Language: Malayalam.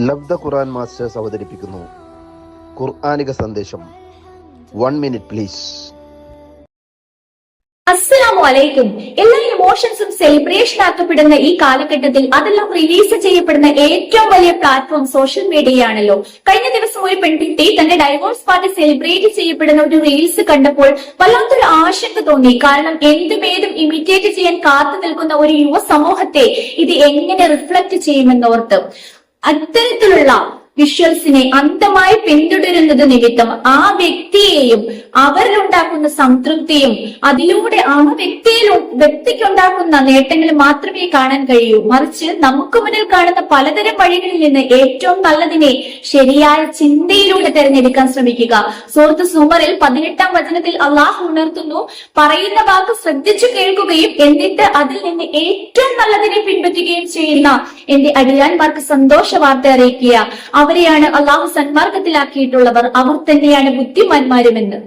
ലബ്ധ ഖുർആൻ മാസ്റ്റേഴ്സ് അവതരിപ്പിക്കുന്നു ഖുർആനിക സന്ദേശം. 1 മിനിറ്റ് പ്ലീസ്. അസ്സലാമു അലൈക്കും. എല്ലാ ഇമോഷൻസും സെലിബ്രേഷൻ ആക്കപ്പെടുന്ന ഈ കാലഘട്ടത്തിൽ അതെല്ലാം റിലീസ് ചെയ്യപ്പെടുന്ന ഏറ്റവും വലിയ പ്ലാറ്റ്ഫോം സോഷ്യൽ മീഡിയയാണല്ലോ. കഴിഞ്ഞ ദിവസം ഒരു പെൺകുട്ടി തന്റെ ഡൈവോഴ്സ് പാർട്ടി സെലിബ്രേറ്റ് ചെയ്യപ്പെടുന്ന ഒരു റീൽസ് കണ്ടപ്പോൾ വല്ലാത്തൊരു ആശങ്ക തോന്നി. കാരണം എന്തുമേതും ഇമിറ്റേറ്റ് ചെയ്യാൻ കാത്തു നിൽക്കുന്ന ഒരു യുവ സമൂഹത്തെ ഇത് എങ്ങനെ റിഫ്ലക്ട് ചെയ്യുമെന്നോർത്ത് അത്തരത്തിലുള്ള വിഷ്വൽസിനെ അന്ധമായി പിന്തുടരുന്നത് നിമിത്തം ആ വ്യക്തിയെയും അവരിലുണ്ടാക്കുന്ന സംതൃപ്തിയും അതിലൂടെ ആ വ്യക്തിക്കുണ്ടാക്കുന്ന നേട്ടങ്ങൾ മാത്രമേ കാണാൻ കഴിയൂ. മറിച്ച് നമുക്ക് മുന്നിൽ കാണുന്ന പലതരം വഴികളിൽ നിന്ന് ഏറ്റവും നല്ലതിനെ ശരിയായ ചിന്തയിലൂടെ തിരഞ്ഞെടുക്കാൻ ശ്രമിക്കുക. സൂറത്ത് സുമറിൽ 18-ാം വചനത്തിൽ അള്ളാഹു ഉണർത്തുന്നു, പറയുന്ന വാക്ക് ശ്രദ്ധിച്ചു കേൾക്കുകയും എന്നിട്ട് അതിൽ നിന്ന് ഏറ്റവും നല്ലതിനെ പിൻപറ്റുകയും ചെയ്യുന്ന എന്റെ അടിയാന്മാർക്ക് സന്തോഷ വാർത്ത അറിയിക്കുക. അവരെയാണ് അള്ളാഹു സന്മാർഗത്തിലാക്കിയിട്ടുള്ളവർ, അവർ തന്നെയാണ് ബുദ്ധിമാന്മാരുമെന്ന്.